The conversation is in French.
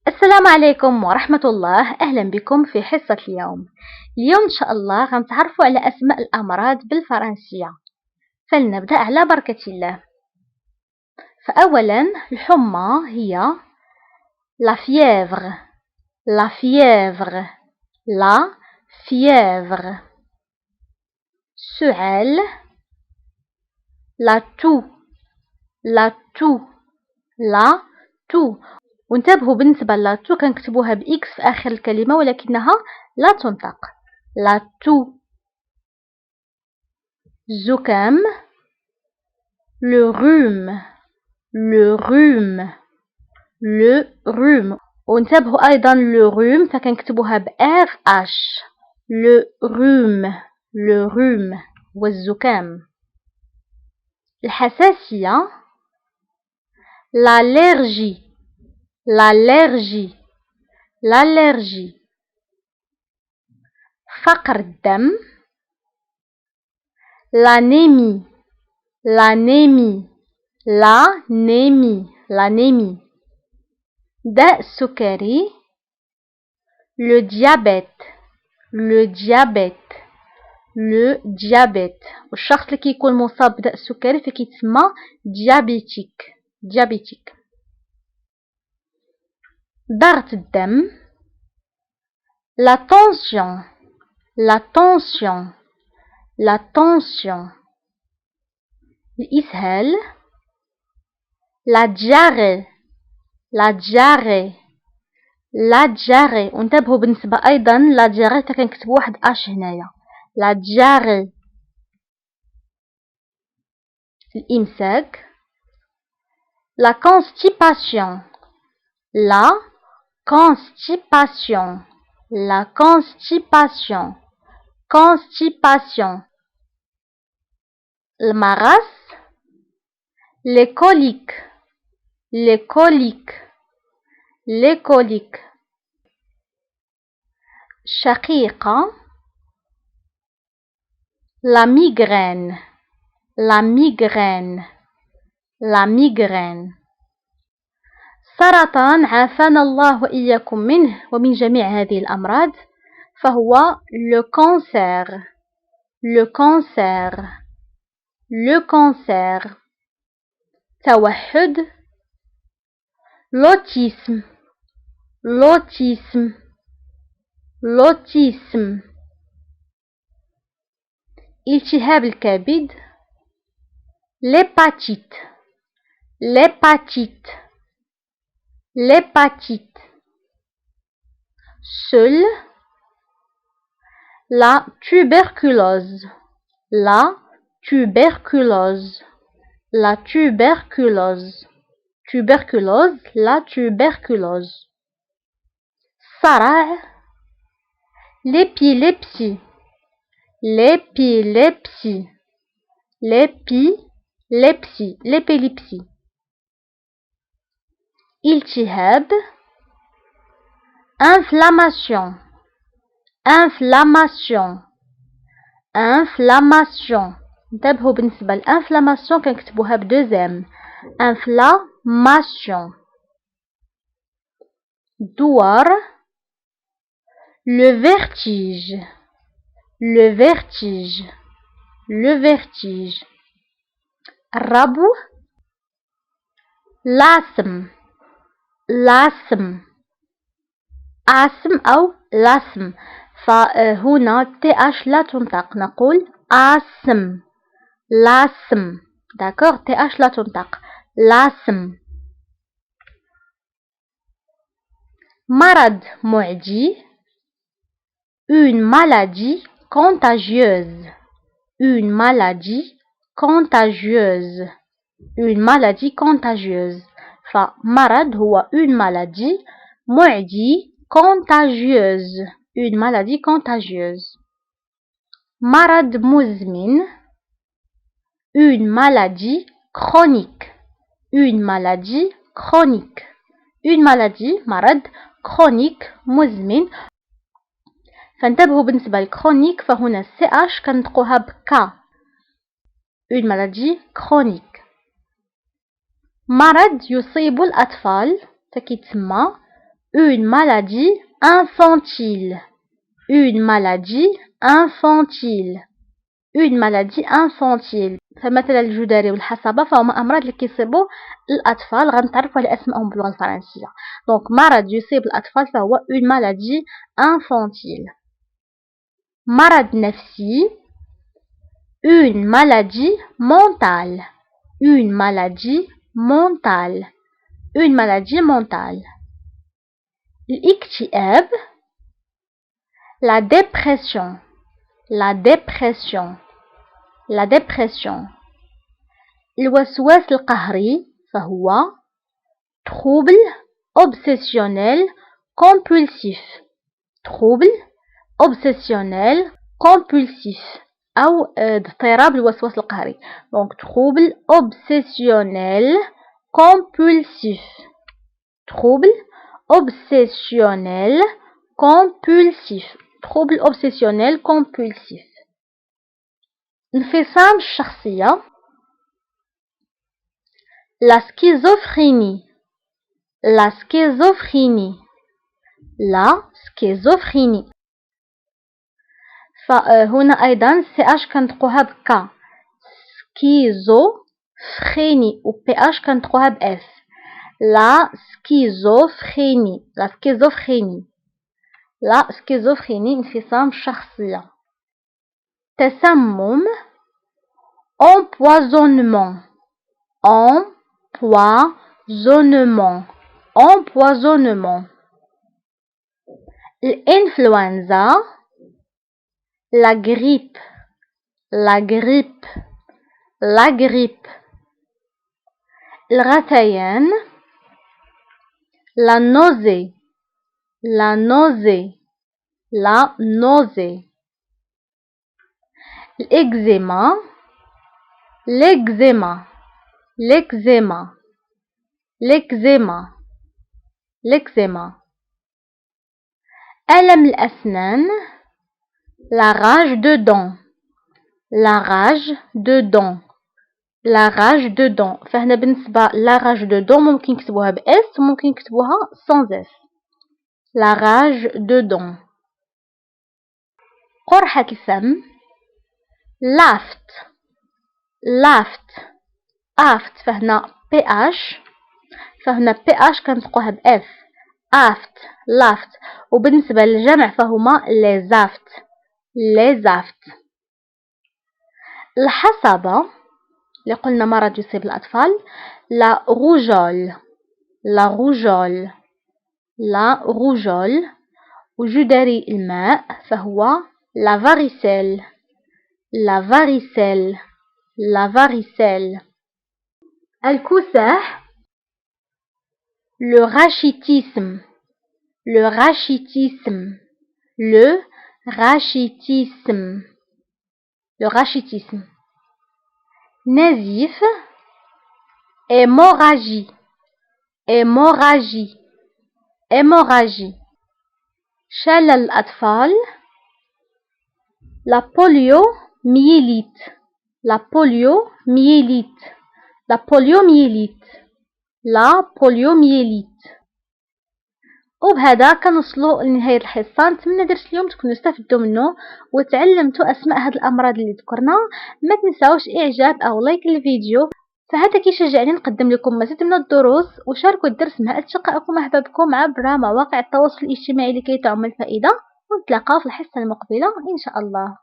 السلام عليكم ورحمة الله. أهلا بكم في حصة اليوم إن شاء الله غنتعرفوا على أسماء الأمراض بالفرنسية. فلنبدأ على بركة الله. فأولا الحمى هي la fièvre la fièvre la fièvre. سعال la toux la toux la toux. وانتبهوا بالنسبة لاتو كنكتبوها بإكس في آخر الكلمة ولكنها لا تنطق. لاتو. الزكام le rhume le rhume le rhume. وانتبهوا أيضا le rhume فكنكتبوها بإف أش. le rhume le rhume والزكام. الحساسية l'allergie l'allergie l'allergie. فقر الدم l'anémie l'anémie l'anémie l'anémie. داء السكري le diabète le diabète le diabète. والشخص اللي كيكون مصاب بداء السكري فكيتسمى diabétique diabétique. ضغط الدم la tension la tension la tension. الإسهال la diarrhée la diarrhée la diarrhée. وانتبهوا بالنسبة أيضا la diarrhée كنكتبوا واحد أش هنايا. la diarrhée. الإمساك la constipation la constipation la constipation constipation. المغص les coliques les coliques les coliques. الشقيقة la migraine la migraine la migraine. سرطان عافانا الله وإياكم منه ومن جميع هذه الأمراض فهو le cancer le cancer le cancer. توحد l'autisme l'autisme l'autisme. التهاب الكبد l'hépatite l'hépatite l'hépatite. Seul la tuberculose la tuberculose la tuberculose tuberculose la tuberculose. صرع l'épilepsie l'épilepsie l'épilepsie l'épilepsie. التهاب inflammation inflammation inflammation. انتبهوا بالنسبة للانفلاماسيون كنكتبوها بدوزام inflammation. دوار le vertige le vertige le vertige. الربو l'asthme l'asthme asthme أو l'asthme. فهنا تي اش لا تنطق نقول asthme l'asthme. d'accord تي اش لا تنطق l'asthme. مرض معدي une maladie contagieuse une maladie contagieuse une maladie contagieuse. فمرض هو une maladie معدي contagieuse une maladie contagieuse. مرض مزمن une maladie chronique une maladie chronique une maladie مرض chronique مزمن. فانتبهوا بالنسبة للكرونيك فهنا سي اش كنطقوها بكا une maladie chronique. مرض يصيب الأطفال فكيتسمى une maladie infantile. Une maladie infantile. Une maladie infantile. فمثلا الجدري والحصبة فهما أمراض اللي كيصيبوا الأطفال، غنتعرفوا على أسمائهم باللغة الفرنسية. دونك مرض يصيب الأطفال فهو une maladie infantile. مرض نفسي une maladie mentale. Une maladie mentale. Une maladie mentale. الاكتئاب la dépression. La dépression. La dépression. الوسواس القهري فهو trouble obsessionnel compulsif. Trouble obsessionnel compulsif أو اضطراب الوسواس القهري. Donc trouble obsessionnel compulsif. Trouble obsessionnel compulsif. Trouble obsessionnel compulsif. انفصام الشخصية la schizophrénie. La schizophrénie. La schizophrénie. فهنا أيضا CH كنطقوها بك سكيزوفريني و PH كنطقوها بF. La schizophrénie. La schizophrénie. La schizophrénie انفصام الشخصية. تسمم empoisonnement. Empoisonnement. Empoisonnement. L'influenza la grippe. La grippe. La grippe. الغثيان la nausée. La nausée. La nausée. الإكزيما l'eczéma. L'eczéma. L'eczéma. L'eczéma. ألم الأسنان la rage de dents. La rage de dents. La rage de dents. فهنا بالنسبة la rage de dents ممكن نكتبوها ب S وممكن نكتبوها sans S. La rage de dents. قرحة الفم laft. laft. aft فهنا PH. فهنا PH كنطقوها ب F. aft. laft. وبالنسبة للجمع فهما les aft. les aft. الحصبة اللي قلنا مرض يصيب الأطفال la rougeole. La rougeole. La rougeole. وجدري الماء فهو la varicelle. La varicelle. La varicelle. الكساح le rachitisme. Le rachitisme. Le rachitisme. Le rachitisme. نزيف hémorragie. Hémorragie. Hémorragie. شلل الأطفال la poliomyélite. La poliomyélite. La poliomyélite. La poliomyélite. وبهذا كنوصلوا لنهاية الحصة. نتمنى درس اليوم تكونوا استفدتوا منه وتعلمتوا أسماء هاد الأمراض اللي ذكرنا. ما تنساوش إعجاب أو لايك الفيديو، فهذا كيشجعني نقدم لكم مزيد من الدروس. وشاركوا الدرس مع أصدقائكم وأحبابكم عبر مواقع التواصل الاجتماعي لكي تعم الفائدة. ونتلاقاو في الحصة المقبلة إن شاء الله.